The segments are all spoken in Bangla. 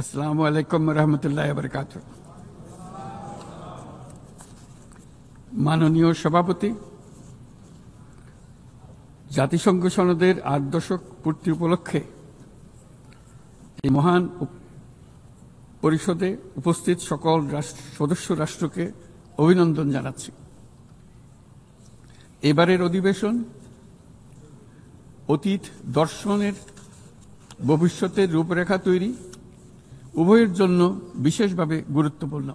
আসসালামু আলাইকুম রহমতুল্লাহ বরকাত। মাননীয় সভাপতি, জাতিসংঘ সনদের ৮ দশক পূর্তি উপলক্ষে এই মহান পরিষদে উপস্থিত সকল সদস্য রাষ্ট্রকে অভিনন্দন জানাচ্ছি। এবারের অধিবেশন অতীত দর্শনের ভবিষ্যতের রূপরেখা তৈরি উভয়ের জন্য বিশেষভাবে গুরুত্বপূর্ণ।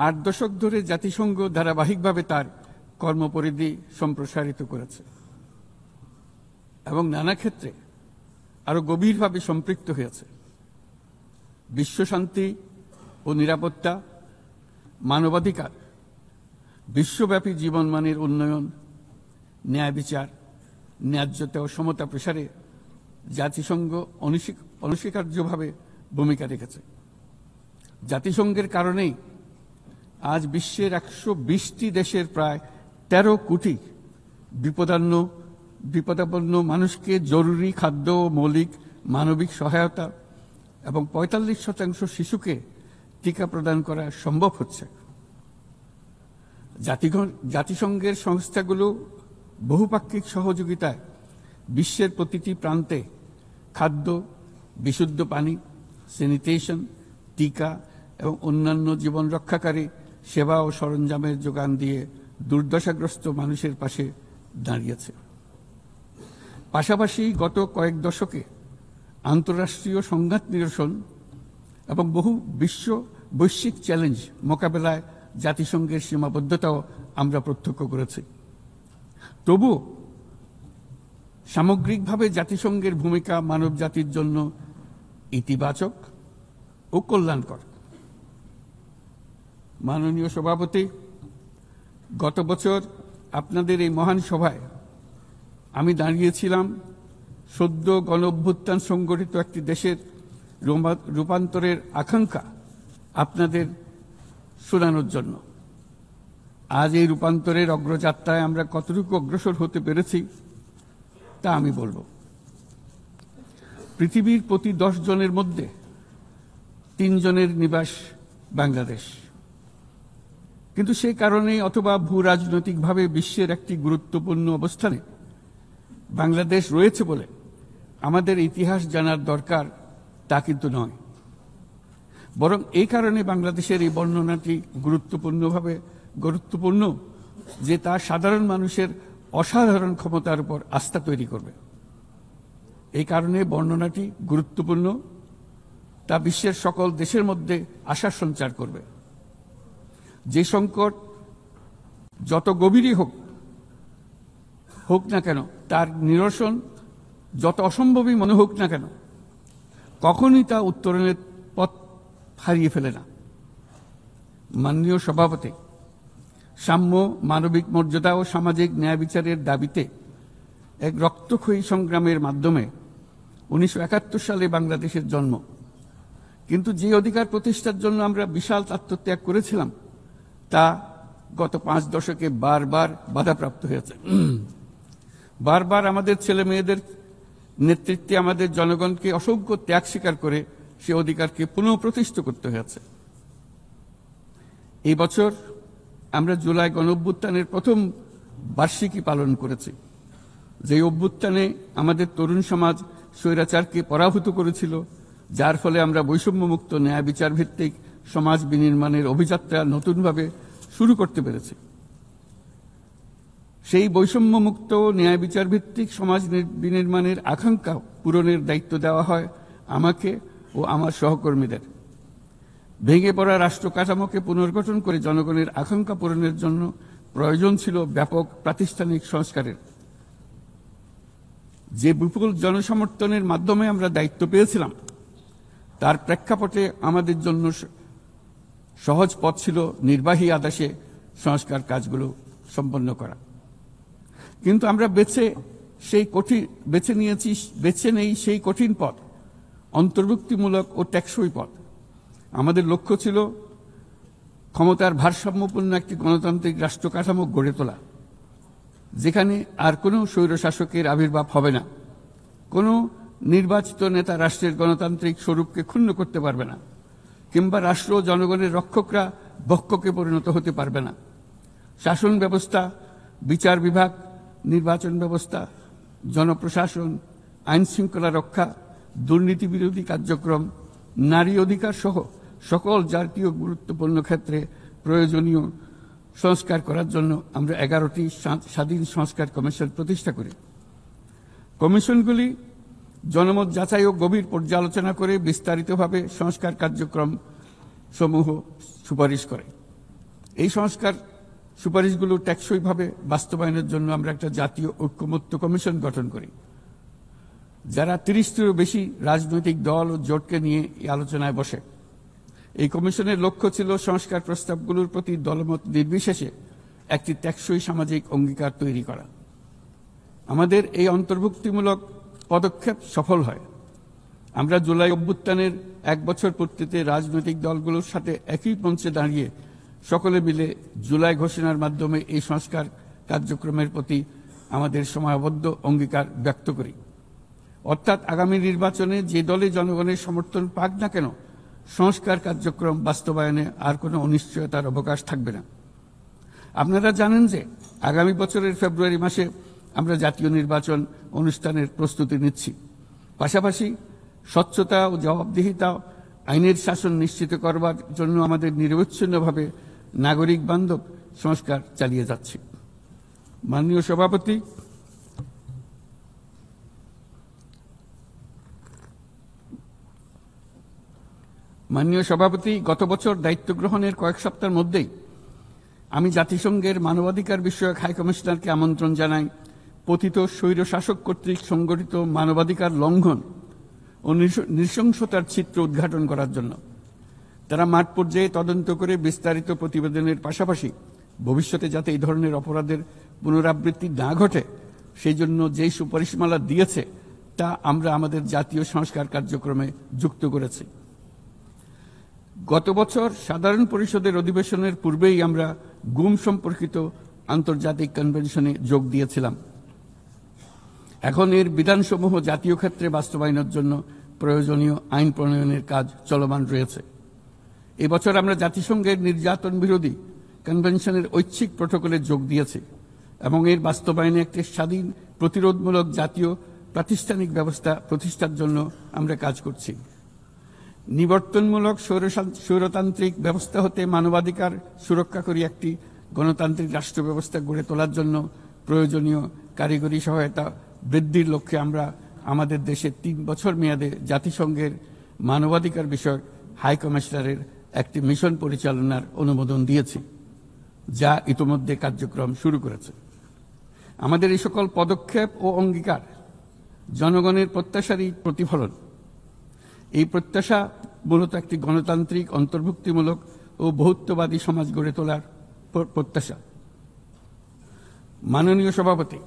৮ দশক ধরে জাতিসংঘ ধারাবাহিকভাবে তার কর্মপরিধি সম্প্রসারিত করেছে এবং নানা ক্ষেত্রে আরো গভীরভাবে সম্পৃক্ত হয়েছে। বিশ্বশান্তি ও নিরাপত্তা, মানবাধিকার, বিশ্বব্যাপী জীবনমানের উন্নয়ন, ন্যায় বিচার, ন্যায্যতা ও সমতা প্রসারে জাতিসংঘ অনস্বীকার্যভাবে ভূমিকা রেখেছে। জাতিসংঘের কারণেই আজ বিশ্বের ১২০টি দেশের প্রায় ১৩ কোটি বিপদাপন্ন মানুষকে জরুরি খাদ্য ও মৌলিক মানবিক সহায়তা এবং ৪৫% শিশুকে টিকা প্রদান করা সম্ভব হচ্ছে। জাতিসংঘের সংস্থাগুলো বহুপাক্ষিক সহযোগিতায় বিশ্বের প্রতিটি প্রান্তে খাদ্য, বিশুদ্ধ পানি, স্যানিটেশন, টিকা এবং অন্যান্য জীবন রক্ষাকারী সেবা ও সরঞ্জামের যোগান দিয়ে দুর্দশাগ্রস্ত মানুষের পাশে দাঁড়িয়েছে। পাশাপাশি গত কয়েক দশকে আন্তঃরাষ্ট্রীয় সংঘাত নিরসন এবং বহু বৈশ্বিক চ্যালেঞ্জ মোকাবেলায় জাতিসংঘের সীমাবদ্ধতাও আমরা প্রত্যক্ষ করেছি। তবু সামগ্রিকভাবে জাতিসংঘের ভূমিকা মানব জাতির জন্য ইতিবাচক ও কল্যাণকর। মাননীয় সভাপতি, গত বছর আপনাদের এই মহান সভায় আমি দাঁড়িয়েছিলাম সদ্য গণঅভ্যুত্থান সংগঠিত একটি দেশের রূপান্তরের আকাঙ্ক্ষা আপনাদের শোনানোর জন্য। আজ এই রূপান্তরের অগ্রযাত্রায় আমরা কতটুকু অগ্রসর হতে পেরেছি তা আমি বলব। পৃথিবীর প্রতি 10 জনের মধ্যে 3 জনের নিবাস বাংলাদেশ, কিন্তু সেই কারণে অথবা ভূ রাজনৈতিকভাবে বিশ্বের একটি গুরুত্বপূর্ণ অবস্থানে বাংলাদেশ রয়েছে বলে আমাদের ইতিহাস জানার দরকার তা কিন্তু নয়, বরং এই কারণে বাংলাদেশের এই বর্ণনাটি গুরুত্বপূর্ণ যে তা সাধারণ মানুষের অসাধারণ ক্ষমতার উপর আস্থা তৈরি করবে। এই কারণে বর্ণনাটি গুরুত্বপূর্ণ, তা বিশ্বের সকল দেশের মধ্যে আশা সঞ্চার করবে। যে সংকট যত গভীরই হোক না কেন, তার নিরসন যত অসম্ভবই মনে হোক না কেন, কখনই তা উত্তরণের পথ হারিয়ে ফেলে না। মাননীয় সভাপতি, সাম্য, মানবিক মর্যাদা ও সামাজিক ন্যায় বিচারের দাবিতে এক রক্তক্ষয়ী সংগ্রামের মাধ্যমে ১৯৭১ সালে বাংলাদেশের জন্ম। কিন্তু যে অধিকার প্রতিষ্ঠার জন্য আমরা বিশাল আত্মত্যাগ করেছিলাম তা গত 5 দশকে বারবার বাধাপ্রাপ্ত হয়েছে। বারবার আমাদের ছেলে মেয়েদের নেতৃত্বে আমাদের জনগণকে অসংখ্য ত্যাগ স্বীকার করে সে অধিকারকে পুনঃপ্রতিষ্ঠিত করতে হয়েছে। এই বছর আমরা জুলাই গণঅভ্যুত্থানের প্রথম বার্ষিকী পালন করেছি, যে অভ্যুত্থানে আমাদের তরুণ সমাজ স্বৈরাচারকে পরাভূত করেছিল, যার ফলে আমরা বৈষম্যমুক্ত ন্যায় বিচার ভিত্তিক সমাজ বিনির্মাণের অভিযাত্রা নতুনভাবে শুরু করতে পেরেছি। সেই বৈষম্যমুক্ত ন্যায় বিচার ভিত্তিক সমাজ বিনির্মাণের আকাঙ্ক্ষা পূরণের দায়িত্ব দেওয়া হয় আমাকে ও আমার সহকর্মীদের। ভেঙে পড়া রাষ্ট্র কাঠামোকে পুনর্গঠন করে জনগণের আকাঙ্ক্ষা পূরণের জন্য প্রয়োজন ছিল ব্যাপক প্রাতিষ্ঠানিক সংস্কারের। যে বিপুল জনসমর্থনের মাধ্যমে আমরা দায়িত্ব পেয়েছিলাম, তার প্রেক্ষাপটে আমাদের জন্য সহজ পথ ছিল নির্বাহী আদেশে সংস্কার কাজগুলো সম্পন্ন করা। কিন্তু আমরা বেছে নেই সেই কঠিন পথ, অন্তর্ভুক্তিমূলক ও টেকসই পথ। আমাদের লক্ষ্য ছিল ক্ষমতার ভারসাম্যপূর্ণ একটি গণতান্ত্রিক রাষ্ট্র কাঠামো গড়ে তোলা, যেখানে আর কোনো স্বৈরশাসকের আবির্ভাব হবে না, কোনো নির্বাচিত নেতা রাষ্ট্রের গণতান্ত্রিক স্বরূপকে ক্ষুণ্ণ করতে পারবে না, কিংবা রাষ্ট্র ও জনগণের রক্ষকরা ভক্ষকে পরিণত হতে পারবে না। শাসন ব্যবস্থা, বিচার বিভাগ, নির্বাচন ব্যবস্থা, জনপ্রশাসন, আইন শৃঙ্খলা রক্ষা, দুর্নীতি বিরোধী কার্যক্রম, নারী অধিকার সহ সকল জাতীয় গুরুত্বপূর্ণ ক্ষেত্রে প্রয়োজনীয় সংস্কার করার জন্য আমরা 11টি স্বাধীন সংস্কার কমিশন প্রতিষ্ঠা করি। কমিশনগুলি জনমত যাচাই ও গভীর পর্যালোচনা করে বিস্তারিতভাবে সংস্কার কার্যক্রম সমূহ সুপারিশ করে। এই সংস্কার সুপারিশগুলো টেকসইভাবে বাস্তবায়নের জন্য আমরা একটা জাতীয় ঐক্যমত্য কমিশন গঠন করি, যারা 30টিরও বেশি রাজনৈতিক দল ও জোটকে নিয়ে এই আলোচনায় বসে। এই কমিশনের লক্ষ্য ছিল সংস্কার প্রস্তাবগুলোর প্রতি দলমত নির্বিশেষে একটি টেকসই সামাজিক অঙ্গীকার তৈরি করা। আমাদের এই অন্তর্ভুক্তিমূলক পদক্ষেপ সফল হয়। আমরা জুলাই অভ্যুত্থানের 1 বছর পূর্তিতে রাজনৈতিক দলগুলোর সাথে একই মঞ্চে দাঁড়িয়ে সকলে মিলে জুলাই ঘোষণার মাধ্যমে এই সংস্কার কার্যক্রমের প্রতি আমাদের সময়াবদ্ধ অঙ্গীকার ব্যক্ত করি। অর্থাৎ আগামী নির্বাচনে যে দলে জনগণের সমর্থন পাক না কেন, সংস্কার কার্যক্রম বাস্তবায়নে আর কোনো অনিশ্চয়তার অবকাশ থাকবে না। আপনারা জানেন যে আগামী বছরের ফেব্রুয়ারি মাসে আমরা জাতীয় নির্বাচন অনুষ্ঠানের প্রস্তুতি নিচ্ছি। পাশাপাশি স্বচ্ছতা ও জবাবদিহিতা, আইনের শাসন নিশ্চিত করবার জন্য আমাদের নিরবচ্ছিন্নভাবে নাগরিক বান্ধব সংস্কার চালিয়ে যাচ্ছি। মাননীয় সভাপতি, গত বছর দায়িত্ব গ্রহণের কয়েক সপ্তাহের মধ্যেই আমি জাতিসংঘের মানবাধিকার বিষয়ক হাই কমিশনারকে আমন্ত্রণ জানাই পতিত স্বৈরশাসক কর্তৃক সংগঠিত মানবাধিকার লঙ্ঘন ও নৃশংসতার চিত্র উদ্ঘাটন করার জন্য। তারা মাঠ পর্যায়ে তদন্ত করে বিস্তারিত প্রতিবেদনের পাশাপাশি ভবিষ্যতে যাতে এই ধরনের অপরাধের পুনরাবৃত্তি না ঘটে সেই জন্য যেই সুপারিশমালা দিয়েছে তা আমরা আমাদের জাতীয় সংস্কার কার্যক্রমে যুক্ত করেছি। গত বছর সাধারণ পরিষদের অধিবেশনের পূর্বেই আমরা গুম সম্পর্কিত আন্তর্জাতিক কনভেনশনে যোগ দিয়েছিলাম। এখন এর বিধানসমূহ জাতীয় ক্ষেত্রে বাস্তবায়নের জন্য প্রয়োজনীয় আইন প্রণয়নের কাজ চলমান রয়েছে। এবছর আমরা জাতিসংঘের নির্যাতন বিরোধী কনভেনশনের ঐচ্ছিক প্রটোকলে যোগ দিয়েছি এবং এর বাস্তবায়নে একটি স্বাধীন প্রতিরোধমূলক জাতীয় প্রাতিষ্ঠানিক ব্যবস্থা প্রতিষ্ঠার জন্য আমরা কাজ করছি। নিবর্তনমূলক স্বৈরতান্ত্রিক ব্যবস্থা হতে মানবাধিকার সুরক্ষাকারী একটি গণতান্ত্রিক রাষ্ট্র ব্যবস্থা গড়ে তোলার জন্য প্রয়োজনীয় কারিগরি সহায়তা বৃদ্ধির লক্ষ্যে আমরা আমাদের দেশে 3 বছর মেয়াদে জাতিসংঘের মানবাধিকার বিষয়ক হাই কমিশনারের একটি মিশন পরিচালনার অনুমোদন দিয়েছি, যা ইতোমধ্যে কার্যক্রম শুরু করেছে। আমাদের এই সকল পদক্ষেপ ও অঙ্গীকার জনগণের প্রত্যাশারই প্রতিফলন। এই প্রত্যাশা মূলত একটি গণতান্ত্রিক, অন্তর্ভুক্তিমূলক ও বহুত্ববাদী সমাজ গড়ে তোলার প্রত্যাশা। মাননীয় সভাপতি,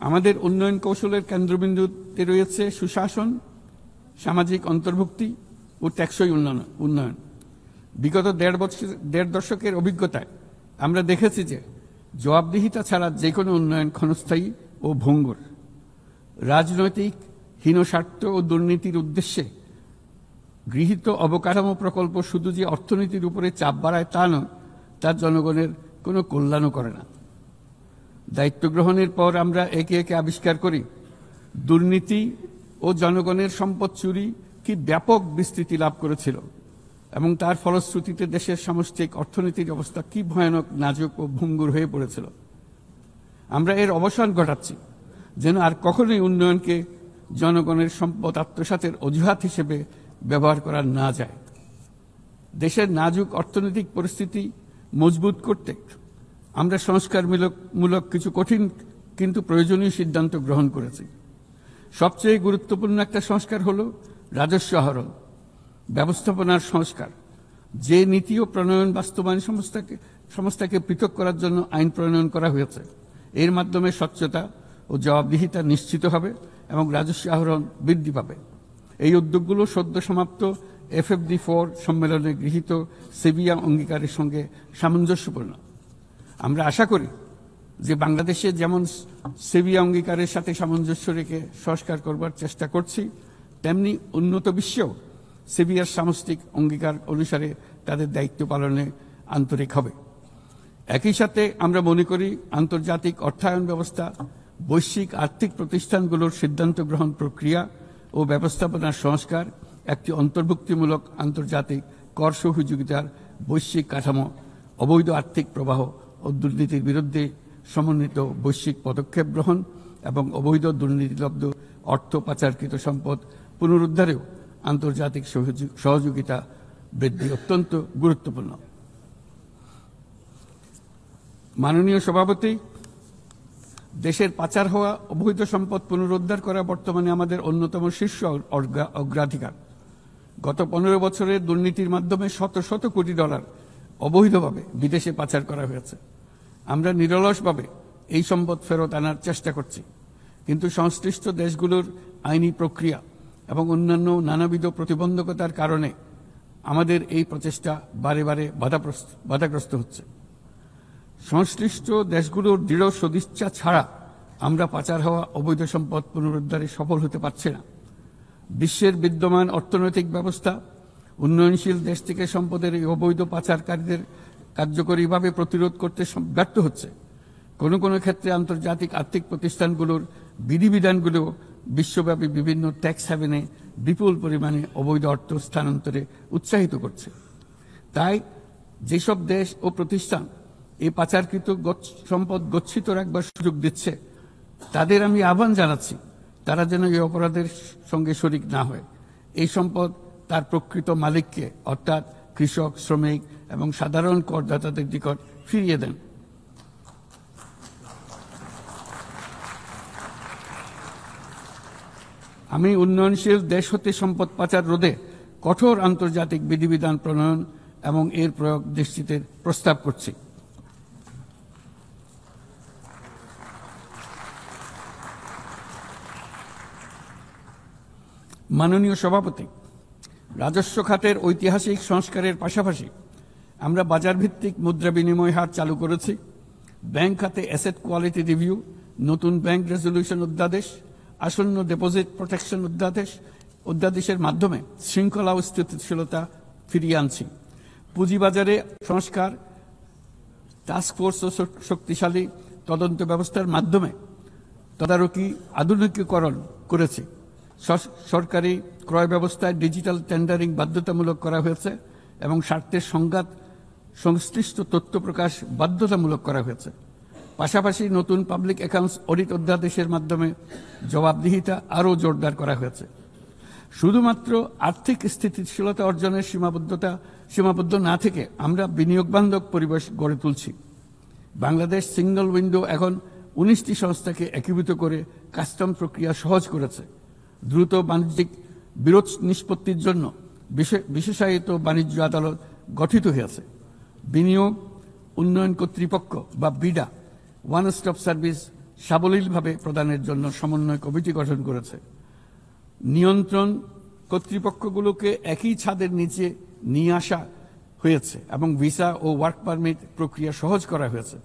আমাদের উন্নয়ন কৌশলের কেন্দ্রবিন্দুতে রয়েছে সুশাসন, সামাজিক অন্তর্ভুক্তি ও টেকসই উন্নয়ন। বিগত 1.5 দশকের অভিজ্ঞতায় আমরা দেখেছি যে জবাবদিহিতা ছাড়া যে কোনো উন্নয়ন ক্ষণস্থায়ী ও ভঙ্গুর। রাজনৈতিক হীনস্বার্থ ও দুর্নীতির উদ্দেশ্যে গৃহীত অবকাঠামো প্রকল্প শুধু যে অর্থনীতির উপরে চাপ বাড়ায় তা নয়, তার জনগণের কোনো কল্যাণও করে না। দায়িত্ব গ্রহণের পর আমরা একে একে আবিষ্কার করি দুর্নীতি ও জনগণের সম্পদ চুরি কি ব্যাপক বিস্তৃতি লাভ করেছিল এবং তার ফলশ্রুতিতে দেশের সামষ্টিক অর্থনীতির অবস্থা কি ভয়ানক, নাজুক ও ভঙ্গুর হয়ে পড়েছিল। আমরা এর অবসান ঘটাচ্ছি যেন আর কখনোই উন্নয়নকে জনগণের সম্পদ আত্মসাতের অজুহাত হিসেবে ব্যবহার করা না যায়। দেশের নাজুক অর্থনৈতিক পরিস্থিতি মজবুত করতে আমরা সংস্কারমূলক কিছু কঠিন কিন্তু প্রয়োজনীয় সিদ্ধান্ত গ্রহণ করেছি। সবচেয়ে গুরুত্বপূর্ণ একটা সংস্কার হল রাজস্ব আহরণ ব্যবস্থাপনার সংস্কার। যে নীতি ও প্রণয়ন বাস্তবায়ন সংস্থাকে পৃথক করার জন্য আইন প্রণয়ন করা হয়েছে, এর মাধ্যমে স্বচ্ছতা ও জবাবদিহিতা নিশ্চিত হবে এবং রাজস্ব আহরণ বৃদ্ধি পাবে। এই উদ্যোগগুলো সদ্য সমাপ্ত FFD4 সম্মেলনে গৃহীত সেভিয়া অঙ্গীকারের সঙ্গে সামঞ্জস্যপূর্ণ। আমরা আশা করি যে বাংলাদেশে যেমন সেভিয়া অঙ্গীকারের সাথে সামঞ্জস্য রেখে সংস্কার করবার চেষ্টা করছি, তেমনি উন্নত বিশ্বেও সেভিয়ার সামষ্টিক অঙ্গীকার অনুসারে তাদের দায়িত্ব পালনে আন্তরিক হবে। একই সাথে আমরা মনে করি আন্তর্জাতিক অর্থায়ন ব্যবস্থা, বৈশ্বিক আর্থিক প্রতিষ্ঠানগুলোর সিদ্ধান্ত গ্রহণ প্রক্রিয়া ও ব্যবস্থাপনার সংস্কার, একটি অন্তর্ভুক্তিমূলক আন্তর্জাতিক কর সহযোগিতার বৈশ্বিক কাঠামো, অবৈধ আর্থিক প্রবাহ ও দুর্নীতির বিরুদ্ধে সমন্বিত বৈশ্বিক পদক্ষেপ গ্রহণ এবং অবৈধ দুর্নীতিলব্ধ অর্থ পাচারকৃত সম্পদ পুনরুদ্ধারেও আন্তর্জাতিক সহযোগিতা বৃদ্ধি অত্যন্ত গুরুত্বপূর্ণ। মাননীয় সভাপতি, দেশের পাচার হওয়া অবৈধ সম্পদ পুনরুদ্ধার করা বর্তমানে আমাদের অন্যতম শীর্ষ অগ্রাধিকার। গত 15 বছরের দুর্নীতির মাধ্যমে শত শত কোটি ডলার অবৈধভাবে বিদেশে পাচার করা হয়েছে। আমরা নিরলসভাবে এই সম্পদ ফেরত আনার চেষ্টা করছি, কিন্তু সংশ্লিষ্ট দেশগুলোর আইনি প্রক্রিয়া এবং অন্যান্য নানাবিধ প্রতিবন্ধকতার কারণে আমাদের এই প্রচেষ্টা বারে বারে বাধাগ্রস্ত হচ্ছে। সংশ্লিষ্ট দেশগুলোর দৃঢ় সদিচ্ছা ছাড়া আমরা পাচার হওয়া অবৈধ সম্পদ পুনরুদ্ধারে সফল হতে পারছি না। বিশ্বের বিদ্যমান অর্থনৈতিক ব্যবস্থা উন্নয়নশীল দেশ থেকে সম্পদের এই অবৈধ পাচারকারীদের কার্যকরীভাবে প্রতিরোধ করতে ব্যর্থ হচ্ছে। কোনো কোনো ক্ষেত্রে আন্তর্জাতিক আর্থিক প্রতিষ্ঠানগুলোর বিধিবিধানগুলো বিশ্বব্যাপী বিভিন্ন ট্যাক্স হ্যাভেনে বিপুল পরিমাণে অবৈধ অর্থ স্থানান্তরে উৎসাহিত করছে। তাই যেসব দেশ ও প্রতিষ্ঠান এই পাচারকৃত সম্পদ গচ্ছিত রাখবার সুযোগ দিচ্ছে, তাদের আমি আহ্বান জানাচ্ছি তারা যেন এই অপরাধের সঙ্গে শরিক না হয়। এই সম্পদ তার প্রকৃত মালিককে অর্থাৎ কৃষক, শ্রমিক এবং সাধারণ করদাতাদের নিকট ফিরিয়ে দেন। আমি উন্নয়নশীল দেশ হতে সম্পদ পাচার রোধে কঠোর আন্তর্জাতিক বিধিবিধান প্রণয়ন এবং এর প্রয়োগ নিশ্চিতের প্রস্তাব করছি। মাননীয় সভাপতি, রাজস্ব খাতের ঐতিহাসিক সংস্কারের পাশাপাশি আমরা বাজার ভিত্তিক মুদ্রা বিনিময় হার চালু করেছি। ব্যাংক খাতে অ্যাসেট কোয়ালিটি রিভিউ, নতুন ব্যাংক রেজলিউশন অধ্যাদেশ, আসন্ন ডিপোজিট প্রোটেকশন অধ্যাদেশের মাধ্যমে শৃঙ্খলা ও স্থিতিশীলতা ফিরিয়ে আনছি। পুঁজিবাজারে সংস্কার, টাস্কফোর্স ও শক্তিশালী তদন্ত ব্যবস্থার মাধ্যমে তদারকি আধুনিকীকরণ করেছি। সরকারি ক্রয় ব্যবস্থায় ডিজিটাল টেন্ডারিং বাধ্যতামূলক করা হয়েছে এবং স্বার্থের সংঘাত সংশ্লিষ্ট তথ্য প্রকাশ বাধ্যতামূলক করা হয়েছে। পাশাপাশি নতুন পাবলিক অ্যাকাউন্টস অডিট অধ্যাদেশের মাধ্যমে জবাবদিহিতা আরও জোরদার করা হয়েছে। শুধুমাত্র আর্থিক স্থিতিশীলতা অর্জনের সীমাবদ্ধ না থেকে আমরা বিনিয়োগ বান্ধব পরিবেশ গড়ে তুলছি। বাংলাদেশ সিঙ্গল উইন্ডো এখন 19টি সংস্থাকে একীভূত করে কাস্টম প্রক্রিয়া সহজ করেছে। দ্রুত বাণিজ্যিক বিরোধ নিষ্পত্তির জন্য বিশেষায়িত বাণিজ্য আদালত গঠিত হয়েছে। বিনিয়োগ উন্নয়ন কর্তৃপক্ষ বা বিডা ওয়ান স্টপ সার্ভিস সাবলীলভাবে প্রদানের জন্য সমন্বয় কমিটি গঠন করেছে। নিয়ন্ত্রণ কর্তৃপক্ষগুলোকে একই ছাদের নিচে নিয়ে আসা হয়েছে এবং ভিসা ও ওয়ার্ক পারমিট প্রক্রিয়া সহজ করা হয়েছে।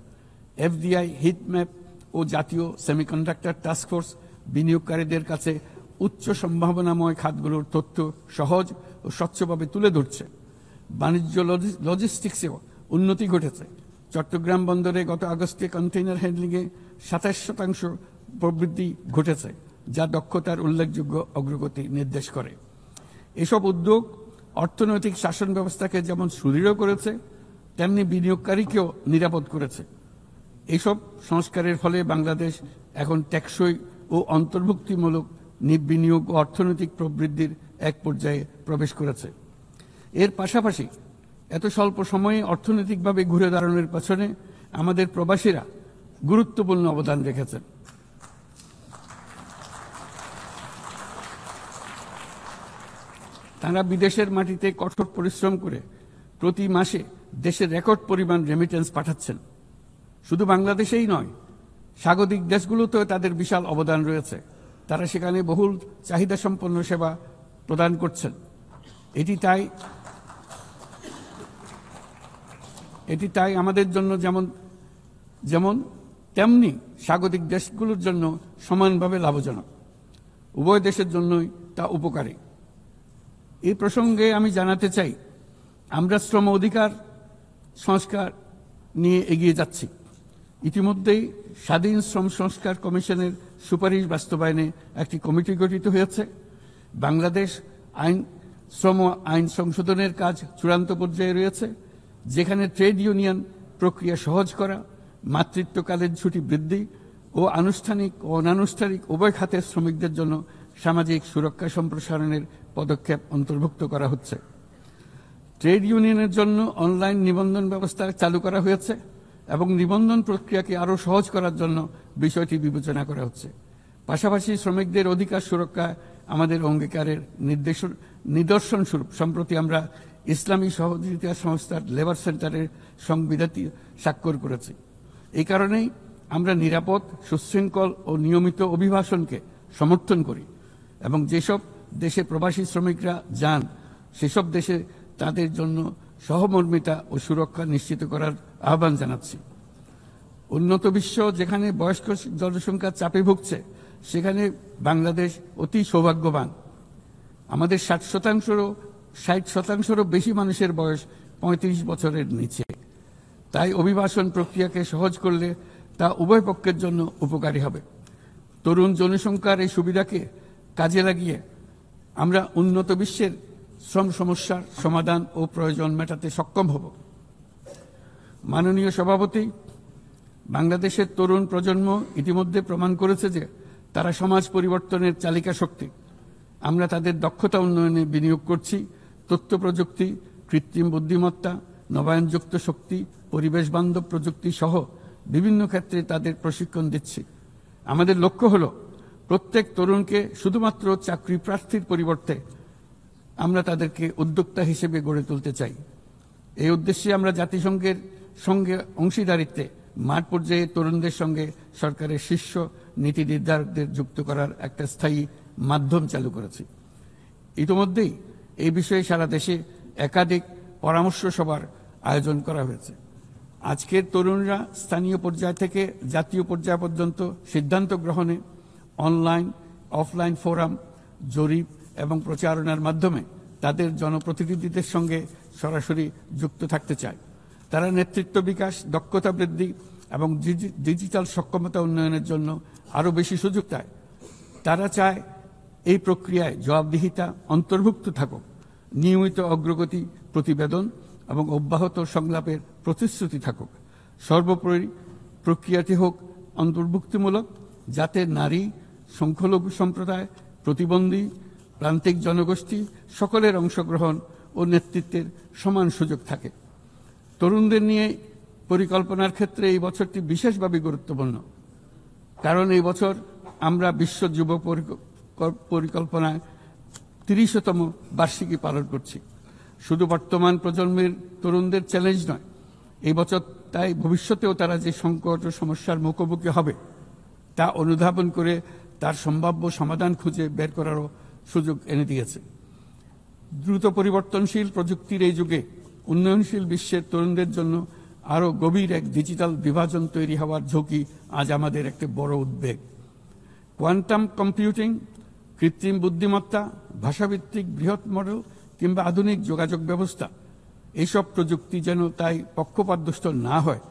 এফডিআই, হিটম্যাপ ও জাতীয় সেমিকন্ডাক্টর টাস্কফোর্স বিনিয়োগকারীদের কাছে উচ্চ সম্ভাবনাময় খাতগুলোর তথ্য সহজ ও স্বচ্ছভাবে তুলে ধরছে। বাণিজ্য লজিস্টিক্সেও উন্নতি ঘটেছে। চট্টগ্রাম বন্দরে গত আগস্টে কন্টেইনার হ্যান্ডলিংয়ে 27% প্রবৃদ্ধি ঘটেছে, যা দক্ষতার উল্লেখযোগ্য অগ্রগতি নির্দেশ করে। এসব উদ্যোগ অর্থনৈতিক শাসন ব্যবস্থাকে যেমন সুদৃঢ় করেছে, তেমনি বিনিয়োগকারীকেও নিরাপদ করেছে। এসব সংস্কারের ফলে বাংলাদেশ এখন টেকসই ও অন্তর্ভুক্তিমূলক বিনিয়োগ ও অর্থনৈতিক প্রবৃদ্ধির এক পর্যায়ে প্রবেশ করেছে। এর পাশাপাশি এত স্বল্প সময়ে অর্থনৈতিকভাবে ঘুরে দাঁড়ানোর পেছনে আমাদের প্রবাসীরা গুরুত্বপূর্ণ অবদান রেখেছেন। তারা বিদেশের মাটিতে কঠোর পরিশ্রম করে প্রতি মাসে দেশের রেকর্ড পরিমাণ রেমিটেন্স পাঠাচ্ছেন। শুধু বাংলাদেশেই নয়, স্বাগতিক দেশগুলোতেও তাদের বিশাল অবদান রয়েছে। তারা সেখানে বহুল চাহিদা সম্পন্ন সেবা প্রদান করছেন। এটি তাই আমাদের জন্য যেমন তেমনি স্বাগতিক দেশগুলোর জন্য সমানভাবে লাভজনক। উভয় দেশের জন্যই তা উপকারী। এই প্রসঙ্গে আমি জানাতে চাই, আমরা শ্রম অধিকার সংস্কার নিয়ে এগিয়ে যাচ্ছি। ইতিমধ্যেই স্বাধীন শ্রম সংস্কার কমিশনের সুপারিশ বাস্তবায়নে একটি কমিটি গঠিত হয়েছে। বাংলাদেশ শ্রম আইন সংশোধনের কাজ চূড়ান্ত পর্যায়ে রয়েছে, যেখানে ট্রেড ইউনিয়ন প্রক্রিয়া সহজ করা, মাতৃত্বকালীন ছুটি বৃদ্ধি ও আনুষ্ঠানিক ও অনানুষ্ঠানিক উভয় খাতের শ্রমিকদের জন্য সামাজিক সুরক্ষা সম্প্রসারণের পদক্ষেপ অন্তর্ভুক্ত করা হচ্ছে। ট্রেড ইউনিয়নের জন্য অনলাইন নিবন্ধন ব্যবস্থা চালু করা হয়েছে এবং নিবন্ধন প্রক্রিয়াকে আরও সহজ করার জন্য বিষয়টি বিবেচনা করা হচ্ছে। পাশাপাশি শ্রমিকদের অধিকার সুরক্ষায় আমাদের অঙ্গীকারের নিদর্শন স্বরূপ সম্প্রতি আমরা ইসলামী সহযোগিতা সংস্থার লেবার সেন্টারের সংবিধানটি স্বাক্ষর করেছি। এই কারণেই আমরা নিরাপদ, সুশৃঙ্খল ও নিয়মিত অভিবাসনকে সমর্থন করি এবং যেসব দেশে প্রবাসী শ্রমিকরা যান সেসব দেশে তাদের জন্য সহমর্মিতা ও সুরক্ষা নিশ্চিত করার আহ্বান জানাচ্ছি। উন্নত বিশ্ব যেখানে বয়স্ক জনসংখ্যার চাপে ভুগছে, সেখানে বাংলাদেশ অতি সৌভাগ্যবান। আমাদের 60%রও বেশি মানুষের বয়স 35 বছরের নিচে। তাই অভিবাসন প্রক্রিয়াকে সহজ করলে তা উভয় পক্ষের জন্য উপকারী হবে। তরুণ জনসংখ্যার এই সুবিধাকে কাজে লাগিয়ে আমরা উন্নত বিশ্বের শ্রম সমস্যার সমাধান ও প্রয়োজন মেটাতে সক্ষম হব। মাননীয় সভাপতি, বাংলাদেশের তরুণ প্রজন্ম ইতিমধ্যে প্রমাণ করেছে যে তারা সমাজ পরিবর্তনের চালিকা শক্তি। আমরা তাদের দক্ষতা উন্নয়নে বিনিয়োগ করছি। তথ্য প্রযুক্তি, কৃত্রিম বুদ্ধিমত্তা, নবায়নযুক্ত শক্তি, পরিবেশ বান্ধব প্রযুক্তি সহ বিভিন্ন ক্ষেত্রে তাদের প্রশিক্ষণ দিচ্ছি। আমাদের লক্ষ্য হল প্রত্যেক তরুণকে শুধুমাত্র চাকরি প্রার্থীর পরিবর্তে আমরা তাদেরকে উদ্যোক্তা হিসেবে গড়ে তুলতে চাই। এই উদ্দেশ্যে আমরা জাতিসংঘের সঙ্গে অংশীদারিত্বে মাঠ পর্যায়ে তরুণদের সঙ্গে সরকারের শীর্ষ নীতি নির্ধারকদের যুক্ত করার একটা স্থায়ী মাধ্যম চালু করেছি। ইতিমধ্যেই এই বিষয়ে সারা দেশে একাধিক পরামর্শ সভার আয়োজন করা হয়েছে। আজকের তরুণরা স্থানীয় পর্যায় থেকে জাতীয় পর্যায় পর্যন্ত সিদ্ধান্ত গ্রহণে অনলাইন, অফলাইন ফোরাম, জরিপ এবং প্রচারণার মাধ্যমে তাদের জনপ্রতিনিধিদের সঙ্গে সরাসরি যুক্ত থাকতে চায়। তারা নেতৃত্ব বিকাশ, দক্ষতা বৃদ্ধি এবং ডিজিটাল সক্ষমতা উন্নয়নের জন্য আরও বেশি সুযোগ চায়। তারা চায় এই প্রক্রিয়ায় জবাবদিহিতা অন্তর্ভুক্ত থাকুক, নিয়মিত অগ্রগতি প্রতিবেদন এবং অব্যাহত সংলাপের প্রতিশ্রুতি থাকুক। সর্বোপরি প্রক্রিয়াটি হোক অন্তর্ভুক্তিমূলক, যাতে নারী, সংখ্যালঘু সম্প্রদায়, প্রতিবন্ধী, প্রান্তিক জনগোষ্ঠী সকলের অংশগ্রহণ ও নেতৃত্বের সমান সুযোগ থাকে। তরুণদের নিয়ে পরিকল্পনার ক্ষেত্রে এই বছরটি বিশেষভাবে গুরুত্বপূর্ণ, কারণ এই বছর আমরা বিশ্ব যুব পরিকল্পনায় 30তম বার্ষিকী পালন করছি। শুধু বর্তমান প্রজন্মের তরুণদের চ্যালেঞ্জ নয়, এই বছর তাই ভবিষ্যতেও তারা যে সংকট ও সমস্যার মুখোমুখি হবে তা অনুধাবন করে তার সম্ভাব্য সমাধান খুঁজে বের করারও সুযোগ এনে দিয়েছে। দ্রুত পরিবর্তনশীল প্রযুক্তির এই যুগে উন্নয়নশীল বিশ্বের তরুণদের জন্য আরও গভীর এক ডিজিটাল বিভাজন তৈরি হওয়ার ঝুঁকি আজ আমাদের একটি বড় উদ্বেগ। কোয়ান্টাম কম্পিউটিং, কৃত্রিম বুদ্ধিমত্তা, ভাষাভিত্তিক বৃহৎ মডেল কিংবা আধুনিক যোগাযোগ ব্যবস্থা, এইসব প্রযুক্তি যেন তাই পক্ষপাতদুষ্ট না হয়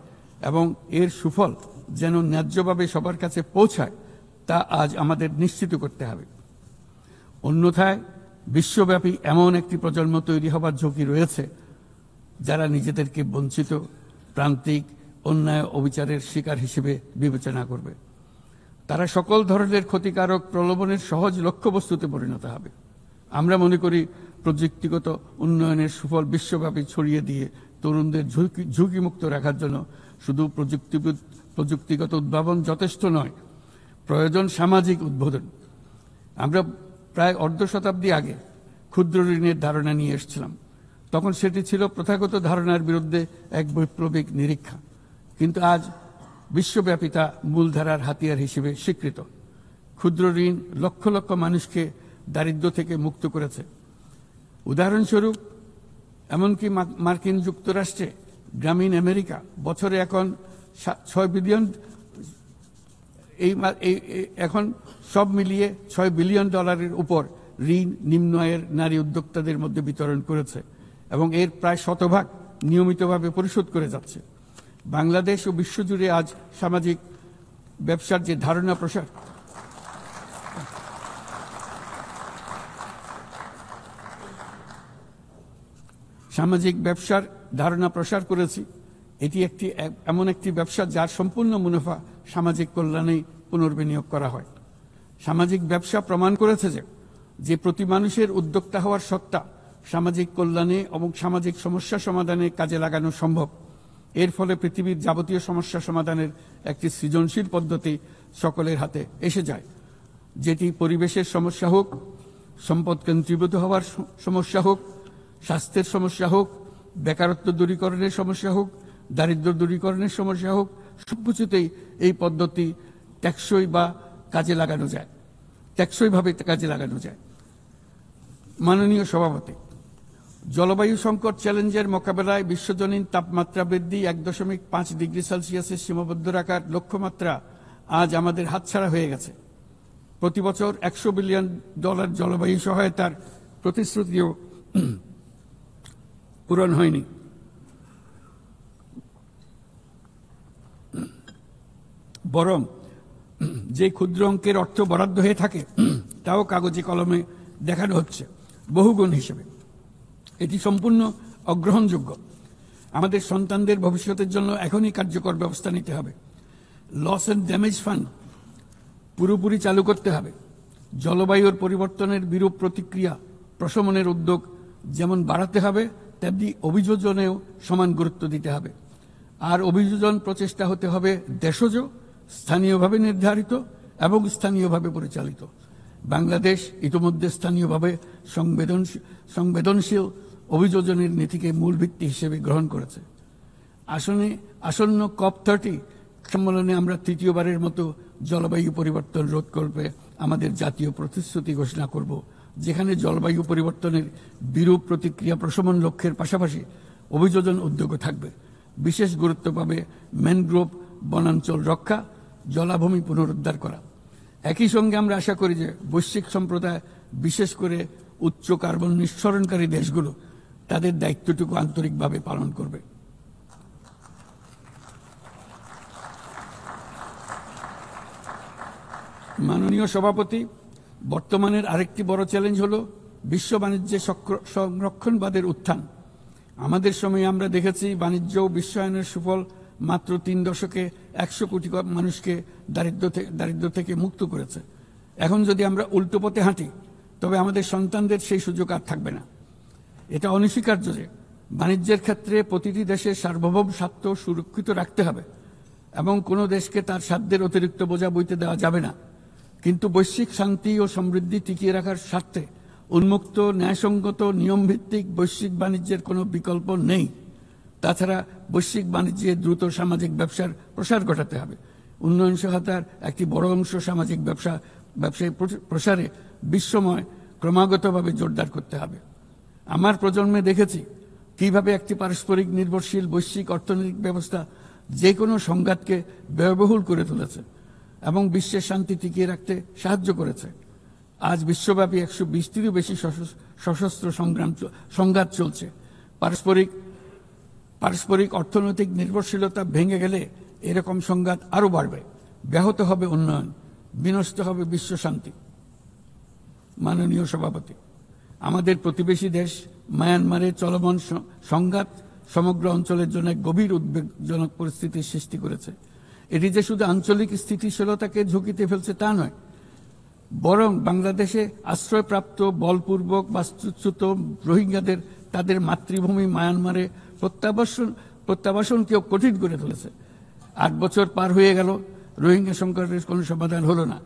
এবং এর সুফল যেন ন্যায্যভাবে সবার কাছে পৌঁছায়, তা আজ আমাদের নিশ্চিত করতে হবে। অন্যথায় বিশ্বব্যাপী এমন একটি প্রজন্ম তৈরি হবার ঝুঁকি রয়েছে যারা নিজেদেরকে বঞ্চিত, প্রান্তিক, অন্যায় অবিচারের শিকার হিসেবে বিবেচনা করবে। তারা সকল ধরনের ক্ষতিকারক প্রলোভনের সহজ লক্ষ্যবস্তুতে পরিণত হবে। আমরা মনে করি প্রযুক্তিগত উন্নয়নের সুফল বিশ্বব্যাপী ছড়িয়ে দিয়ে তরুণদের ঝুঁকিমুক্ত রাখার জন্য শুধু প্রযুক্তিগত উদ্ভাবন যথেষ্ট নয়, প্রয়োজন সামাজিক উদ্বোধন। আমরা প্রায় অর্ধ শতাব্দী আগে ক্ষুদ্র ঋণের ধারণা নিয়ে এসেছিলাম। তখন সেটি ছিল প্রথাগত ধারণার বিরুদ্ধে এক বৈপ্লবিক নিরীক্ষা, কিন্তু আজ বিশ্বব্যাপী তা মূলধারার হাতিয়ার হিসেবে স্বীকৃত। ক্ষুদ্র ঋণ লক্ষ লক্ষ মানুষকে দারিদ্র্য থেকে মুক্ত করেছে। উদাহরণস্বরূপ, এমনকি মার্কিন যুক্তরাষ্ট্রে গ্রামীণ আমেরিকা বছরে এখন এখন সব মিলিয়ে $6 বিলিয়ন উপর ঋণ নিম্ন আয়ের নারী উদ্যোক্তাদের মধ্যে বিতরণ করেছে এবং এর প্রায় শতভাগ নিয়মিতভাবে পরিশোধ করে যাচ্ছে। বাংলাদেশ ও বিশ্বজুড়ে আজ সামাজিক ব্যবসার যে ধারণা প্রসার করেছি, এটি এমন একটি ব্যবসা যার সম্পূর্ণ মুনাফা সামাজিক কল্যাণে পুনর্বিনিয়োগ করা হয়। সামাজিক ব্যবসা প্রমাণ করেছে যে প্রতি মানুষের উদ্যোক্তা হওয়ার সত্তা সামাজিক কল্যাণে এবং সামাজিক সমস্যা সমাধানে কাজে লাগানো সম্ভব। এর ফলে পৃথিবীর যাবতীয় সমস্যা সমাধানের একটি সৃজনশীল পদ্ধতি সকলের হাতে এসে যায়, যেটি পরিবেশের সমস্যা হোক, সম্পদ কেন্দ্রীভূত হওয়ার সমস্যা হোক, স্বাস্থ্যের সমস্যা হোক, বেকারত্ব দূরীকরণের সমস্যা হোক, দারিদ্র্য দূরীকরণের সমস্যা হোক, সবকিছুতেই এই পদ্ধতি টেকসইভাবে কাজে লাগানো যায়। মাননীয় সভাপতি, জলবায়ু সংকট চ্যালেঞ্জের মোকাবেলায় বিশ্বজনীন তাপমাত্রা বৃদ্ধি 1.5 ডিগ্রি সেলসিয়াসের সীমাবদ্ধ রাখার লক্ষ্যমাত্রা আজ আমাদের হাতছাড়া হয়ে গেছে। প্রতি বছর $100 বিলিয়ন জলবায়ু সহায়তার প্রতিশ্রুতিও পূরণ হয়নি। বরং যে ক্ষুদ্র অঙ্কের অর্থ বরাদ্দ হয়ে থাকে তাও কাগজে কলমে দেখানো হচ্ছে বহুগুণ হিসেবে। এটি সম্পূর্ণ অগ্রহণযোগ্য। আমাদের সন্তানদের ভবিষ্যতের জন্য এখনই কার্যকর ব্যবস্থা নিতে হবে। লস অ্যান্ড ড্যামেজ ফান্ড পুরোপুরি চালু করতে হবে। জলবায়ুর পরিবর্তনের বিরূপ প্রতিক্রিয়া প্রশমনের উদ্যোগ যেমন বাড়াতে হবে, তেমনি অভিযোজনেও সমান গুরুত্ব দিতে হবে। আর অভিযোজন প্রচেষ্টা হতে হবে দেশজ, স্থানীয়ভাবে নির্ধারিত এবং স্থানীয়ভাবে পরিচালিত। বাংলাদেশ ইতিমধ্যে স্থানীয়ভাবে সংবেদনশীল অভিযোজনের নীতিকে মূল ভিত্তি হিসেবে গ্রহণ করেছে। আসন্ন COP30 সম্মেলনে আমরা তৃতীয়বারের মতো জলবায়ু পরিবর্তন রোধ করবে আমাদের জাতীয় প্রতিশ্রুতি ঘোষণা করব, যেখানে জলবায়ু পরিবর্তনের বিরূপ প্রতিক্রিয়া প্রশমন লক্ষ্যের পাশাপাশি অভিযোজন উদ্যোগও থাকবে। বিশেষ গুরুত্ব পাবে ম্যানগ্রোভ বনাঞ্চল রক্ষা, জলাভূমি পুনরুদ্ধার করা। একই সঙ্গে আমরা আশা করি যে বৈশ্বিক সম্প্রদায়, বিশেষ করে উচ্চ কার্বন নিঃসরণকারী দেশগুলো তাদের দায়িত্বটুকু আন্তরিকভাবে পালন করবে। মাননীয় সভাপতি, বর্তমানের আরেকটি বড় চ্যালেঞ্জ হলো বিশ্ব বাণিজ্যে সংরক্ষণবাদের উত্থান। আমাদের সময়ে আমরা দেখেছি বাণিজ্য ও বিশ্বায়নের সুফল মাত্র 3 দশকে 100 কোটি মানুষকে দারিদ্র্য থেকে মুক্ত করেছে। এখন যদি আমরা উল্টো পথে হাঁটি তবে আমাদের সন্তানদের সেই সুযোগ আর থাকবে না। এটা অনস্বীকার্য যে বাণিজ্যের ক্ষেত্রে প্রতিটি দেশের সার্বভৌম স্বার্থ সুরক্ষিত রাখতে হবে এবং কোনো দেশকে তার সাধ্যের অতিরিক্ত বোঝা বইতে দেওয়া যাবে না। কিন্তু বৈশ্বিক শান্তি ও সমৃদ্ধি টিকিয়ে রাখার স্বার্থে উন্মুক্ত, ন্যায়সঙ্গত, নিয়মভিত্তিক বৈশ্বিক বাণিজ্যের কোনো বিকল্প নেই। তাছাড়া বৈশ্বিক বাণিজ্যে দ্রুত সামাজিক ব্যবসার প্রসার ঘটাতে হবে। উন্নয়ন সহায়তার একটি বড় অংশ সামাজিক ব্যবসায় প্রসারে বিশ্বময় ক্রমাগতভাবে জোরদার করতে হবে। আমার প্রজন্মে দেখেছি কিভাবে একটি পারস্পরিক নির্ভরশীল বৈশ্বিক অর্থনৈতিক ব্যবস্থা যে কোনো সংঘাতকে ব্যয়বহুল করে তুলেছে এবং বিশ্বের শান্তি টিকিয়ে রাখতে সাহায্য করেছে। আজ বিশ্বব্যাপী 120টিরও বেশি সশস্ত্র সংঘাত চলছে। পারস্পরিক অর্থনৈতিক নির্ভরশীলতা ভেঙে গেলে এরকম সংঘাত আরও বাড়বে, ব্যাহত হবে উন্নয়ন, বিনষ্ট হবে বিশ্ব শান্তি। মাননীয় সভাপতি, আমাদের প্রতিবেশী দেশ মায়ানমারে চলমান সংঘাত সমগ্র অঞ্চলের জন্য গভীর উদ্বেগজনক পরিস্থিতির সৃষ্টি করেছে। এটি যে শুধু আঞ্চলিক স্থিতিশীলতাকে ঝুঁকিতে ফেলছে তা নয়, বরং বাংলাদেশে আশ্রয়প্রাপ্ত বলপূর্বক বাস্তুচ্যুত রোহিঙ্গাদের তাদের মাতৃভূমি মায়ানমারে প্রত্যাবাসনকেও কঠিন করে তুলেছে। 8 বছর পার হয়ে গেল, রোহিঙ্গা সংকটের কোনো সমাধান হলো না।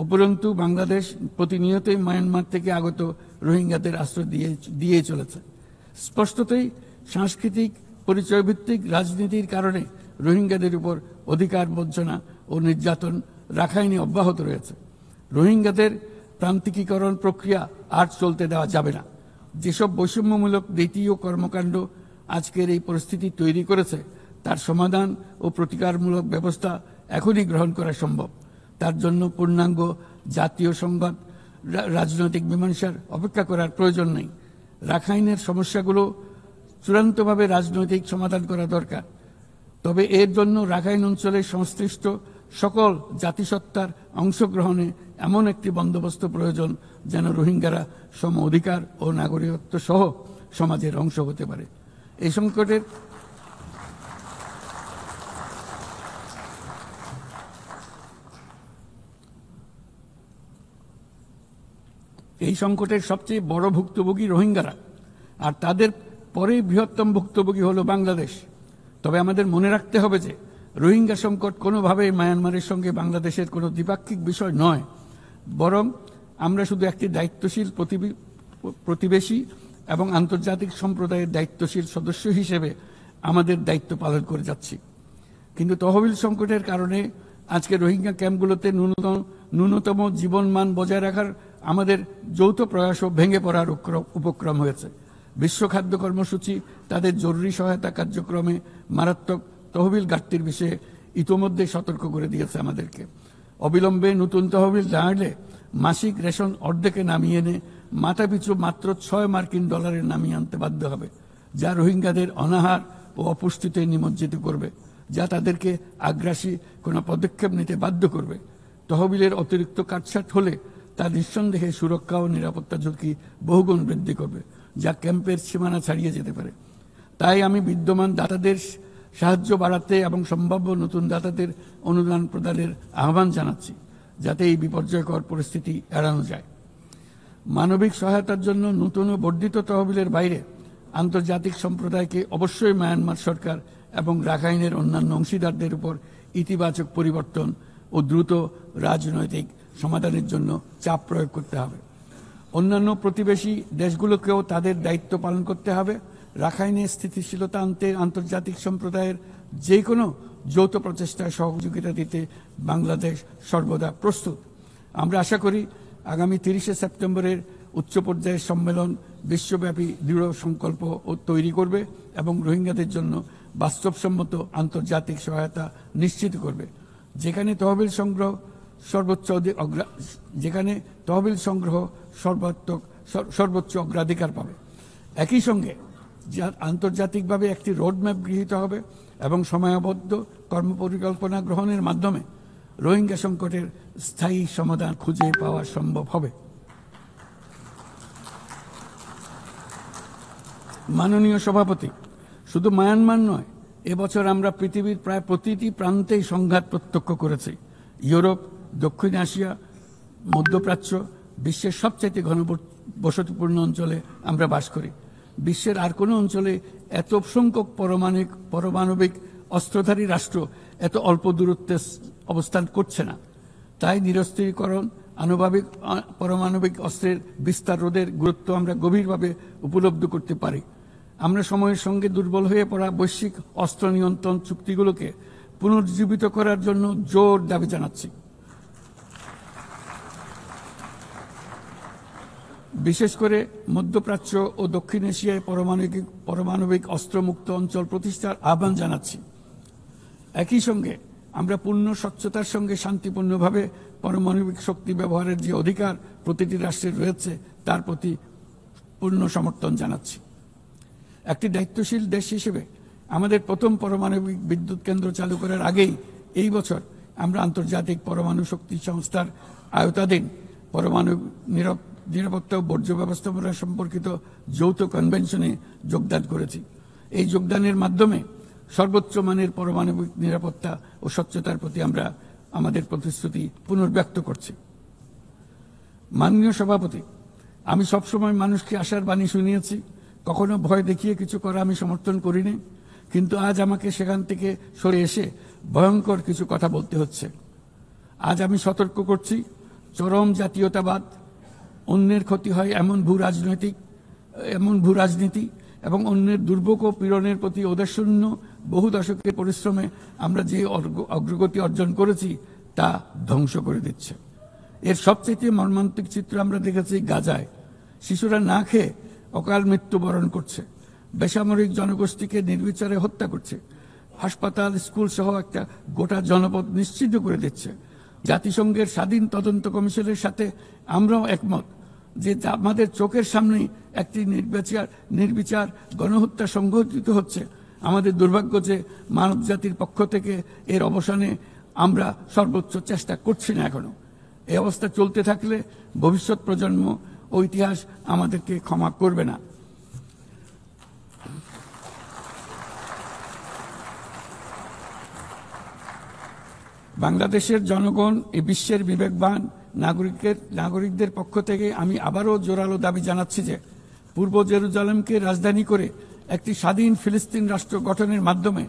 উপরন্তু বাংলাদেশ প্রতিনিয়তই মায়ানমার থেকে আগত রোহিঙ্গাদের আশ্রয় দিয়ে চলেছে। স্পষ্টতই সাংস্কৃতিক পরিচয়ভিত্তিক রাজনীতির কারণে রোহিঙ্গাদের উপর অধিকার বঞ্চনা ও নির্যাতন রাখাইনে অব্যাহত রয়েছে। রোহিঙ্গাদের প্রান্তিকীকরণ প্রক্রিয়া আর চলতে দেওয়া যাবে না। যেসব বৈষম্যমূলক নীতি ও কর্মকাণ্ড আজকের এই পরিস্থিতি তৈরি করেছে তার সমাধান ও প্রতিকারমূলক ব্যবস্থা এখনই গ্রহণ করা সম্ভব। তার জন্য পূর্ণাঙ্গ জাতীয় সংঘাত রাজনৈতিক মীমাংসার অপেক্ষা করার প্রয়োজন নেই। রাখাইনের সমস্যাগুলো চূড়ান্তভাবে রাজনৈতিক সমাধান করা দরকার। তবে এর জন্য রাখাইন অঞ্চলের সংশ্লিষ্ট সকল জাতিসত্তার অংশগ্রহণে এমন একটি বন্দোবস্ত প্রয়োজন যেন রোহিঙ্গারা সম অধিকার ও নাগরিকত্ব সহ সমাজের অংশ হতে পারে। এই সংকটের সবচেয়ে বড় ভুক্তভোগী রোহিঙ্গারা, আর তাদের পরে বৃহত্তম ভুক্তভোগী হলো বাংলাদেশ। তবে আমাদের মনে রাখতে হবে যে রোহিঙ্গা সংকট কোনোভাবেই মায়ানমারের সঙ্গে বাংলাদেশের কোনো দ্বিপাক্ষিক বিষয় নয়, বরং আমরা শুধু একটি দায়িত্বশীল প্রতিবেশী এবং আন্তর্জাতিক সম্প্রদায়ের দায়িত্বশীল সদস্য হিসেবে আমাদের দায়িত্ব পালন করে যাচ্ছি। কিন্তু তহবিল সংকটের কারণে আজকে রোহিঙ্গা ক্যাম্পগুলোতে ন্যূনতম জীবনমান বজায় রাখার আমাদের যৌথ প্রয়াসও ভেঙে পড়ার উপক্রম হয়েছে। বিশ্ব খাদ্য কর্মসূচি তাদের জরুরি সহায়তা কার্যক্রমে মারাত্মক তহবিল ঘাটতির বিষয়ে ইতোমধ্যে সতর্ক করে দিয়েছে আমাদেরকে। অবিলম্বে নতুন তহবিল না এলে মাসিক রেশন অর্ধেকে নামিয়ে এনে মাথাপিছু মাত্র $6 নামিয়ে আনতে বাধ্য হবে, যা রোহিঙ্গাদের অনাহার ও অপুষ্টিতে নিমজ্জিত করবে, যা তাদেরকে আগ্রাসী কোনো পদক্ষেপ নিতে বাধ্য করবে। তহবিলের অতিরিক্ত কাটছাট হলে তা নিঃসন্দেহে সুরক্ষা ও নিরাপত্তা ঝুঁকি বহুগুণ বৃদ্ধি করবে, যা ক্যাম্পের সীমানা ছাড়িয়ে যেতে পারে। তাই আমি বিদ্যমান দাতাদের সাহায্য বাড়াতে এবং সম্ভাব্য নতুন দাতাদের অনুদান প্রদানের আহ্বান জানাচ্ছি, যাতে এই বিপর্যয়কর পরিস্থিতি এড়ানো যায়। মানবিক সহায়তার জন্য নতুন ও বর্ধিত তহবিলের বাইরে আন্তর্জাতিক সম্প্রদায়কে অবশ্যই মায়ানমার সরকার এবং রাখাইনের অন্যান্য অংশীদারদের উপর ইতিবাচক পরিবর্তন ও দ্রুত রাজনৈতিক সমাধানের জন্য চাপ প্রয়োগ করতে হবে। অন্যান্য প্রতিবেশী দেশগুলোকেও তাদের দায়িত্ব পালন করতে হবে। রাখাইনে স্থিতিশীলতা আনতে আন্তর্জাতিক সম্প্রদায়ের যে কোনো যৌথ প্রচেষ্টায় সহযোগিতা দিতে বাংলাদেশ সর্বদা প্রস্তুত। আমরা আশা করি আগামী 30 সেপ্টেম্বরের উচ্চ পর্যায়ের সম্মেলন বিশ্বব্যাপী দৃঢ় সংকল্প তৈরি করবে এবং রোহিঙ্গাদের জন্য বাস্তবসম্মত আন্তর্জাতিক সহায়তা নিশ্চিত করবে, যেখানে তহবিল সংগ্রহ সর্বোচ্চ অগ্রাধিকার পাবে। একই সঙ্গে আন্তর্জাতিকভাবে একটি রোডম্যাপ গৃহীত হবে এবং সময়বদ্ধ কর্মপরিকল্পনা গ্রহণের মাধ্যমে রোহিঙ্গা সংকটের স্থায়ী সমাধান খুঁজে পাওয়া সম্ভব হবে। মাননীয় সভাপতি, শুধু মায়ানমার নয়, এবছর আমরা পৃথিবীর প্রায় প্রতিটি প্রান্তেই সংঘাত প্রত্যক্ষ করেছি। ইউরোপ, দক্ষিণ এশিয়া, মধ্যপ্রাচ্য, বিশ্বের সবচেয়ে ঘনবসতিপূর্ণ অঞ্চলে আমরা বাস করি। বিশ্বের আর কোনো অঞ্চলে এত সংখ্যক পারমাণবিক অস্ত্রধারী রাষ্ট্র এত অল্প দূরত্বে অবস্থান করছে না। তাই নিরস্ত্রীকরণ, পারমাণবিক অস্ত্রের বিস্তার রোধের গুরুত্ব আমরা গভীরভাবে উপলব্ধি করতে পারি। আমরা সময়ের সঙ্গে দুর্বল হয়ে পড়া বৈশ্বিক অস্ত্র নিয়ন্ত্রণ চুক্তিগুলোকে পুনর্জীবিত করার জন্য জোর দাবি জানাচ্ছি। বিশেষ করে মধ্যপ্রাচ্য ও দক্ষিণ এশিয়ায় পারমাণবিক অস্ত্রমুক্ত অঞ্চল প্রতিষ্ঠার আহ্বান জানাচ্ছি। একই সঙ্গে আমরা পূর্ণ স্বচ্ছতার সঙ্গে শান্তিপূর্ণভাবে পারমাণবিক শক্তি ব্যবহারের যে অধিকার প্রতিটি রাষ্ট্রের রয়েছে তার প্রতি পূর্ণ সমর্থন জানাচ্ছি। একটি দায়িত্বশীল দেশ হিসেবে আমাদের প্রথম পারমাণবিক বিদ্যুৎ কেন্দ্র চালু করার আগেই এই বছর আমরা আন্তর্জাতিক পরমাণু শক্তি সংস্থার আওতাধীন পরমাণু নিরাপত্তা ও বর্জ্য ব্যবস্থাপনা সম্পর্কিত যৌথ কনভেনশনে যোগদান করেছি। এই যোগদানের মাধ্যমে সর্বোচ্চ মানের পারমাণবিক নিরাপত্তা ও স্বচ্ছতার প্রতি আমরা আমাদের প্রতিশ্রুতি পুনর্ব্যক্ত করছি। মাননীয় সভাপতি, আমি সবসময় মানুষকে আশার বাণী শুনিয়েছি, কখনো ভয় দেখিয়ে কিছু করা আমি সমর্থন করিনি, কিন্তু আজ আমাকে সেখান থেকে সরে এসে ভয়ঙ্কর কিছু কথা বলতে হচ্ছে। আজ আমি সতর্ক করছি, চরম জাতীয়তাবাদ, অন্যের ক্ষতি হয় এমন ভূ রাজনীতি এবং অন্যের দুর্ভোগ ও পীড়নের প্রতি ওদেশশূন্য বহু দশকের পরিশ্রমে আমরা যে অগ্রগতি অর্জন করেছি তা ধ্বংস করে দিচ্ছে। এর সবচেয়ে মর্মান্তিক চিত্র আমরা দেখেছি গাজায়। শিশুরা না খেয়ে অকাল মৃত্যুবরণ করছে, বেসামরিক জনগোষ্ঠীকে নির্বিচারে হত্যা করছে, হাসপাতাল, স্কুল সহ একটা গোটা জনপদ নিশ্চিহ্ন করে দিচ্ছে। জাতিসংঘের স্বাধীন তদন্ত কমিশনের সাথে আমরাও একমত যে আমাদের চোখের সামনেই একটি নির্বিচার গণহত্যা সংঘটিত হচ্ছে। আমাদের দুর্ভাগ্য যে মানব জাতির পক্ষ থেকে এর অবসানে আমরা সর্বোচ্চ চেষ্টা করছি না এখনো। এই অবস্থা চলতে থাকলে ভবিষ্যৎ প্রজন্ম ও ইতিহাস আমাদেরকে ক্ষমা করবে না। বাংলাদেশের জনগণ এই বিশ্বের বিবেকবান নাগরিকদের পক্ষ থেকে আমি আবারও জোরালো দাবি জানাচ্ছি যে পূর্ব জেরুজালেমকে রাজধানী করে একটি স্বাধীন ফিলিস্তিন রাষ্ট্র গঠনের মাধ্যমে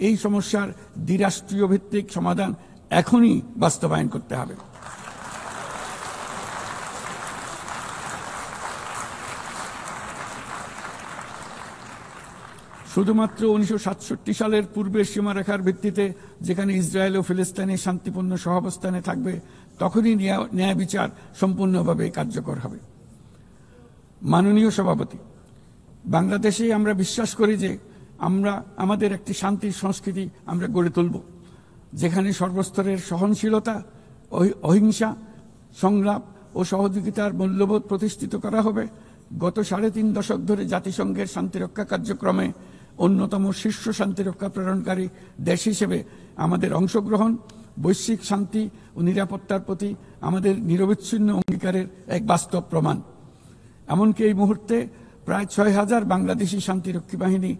এই সমস্যার দ্বিরাষ্ট্রীয় ভিত্তিক সমাধান এখনই বাস্তবায়ন করতে হবে। শুধুমাত্র 1967 সালের পূর্বের সীমারেখার ভিত্তিতে যেখানে ইসরায়েল ও ফিলিস্তিনি শান্তিপূর্ণ সহাবস্থানে থাকবে তখনই ন্যায় বিচার সম্পূর্ণভাবে কার্যকর হবে। মাননীয় সভাপতি, বাংলাদেশে আমরা বিশ্বাস করি যে আমাদের একটি শান্তির সংস্কৃতি আমরা গড়ে তুলব, যেখানে সর্বস্তরের সহনশীলতা, অহিংসা, সংলাপ ও সহযোগিতার মূল্যবোধ প্রতিষ্ঠিত করা হবে। গত 3.5 দশক ধরে জাতিসংঘের শান্তিরক্ষা কার্যক্রমে অন্যতম শীর্ষ শান্তিরক্ষা প্রেরণকারী দেশ হিসেবে আমাদের অংশগ্রহণ বৈশ্বিক শান্তি ও নিরাপত্তার প্রতি আমাদের নিরবিচ্ছিন্ন অঙ্গীকারের এক বাস্তব প্রমাণ। এমনকি এই মুহূর্তে প্রায় 6,000 বাংলাদেশি শান্তিরক্ষী বাহিনী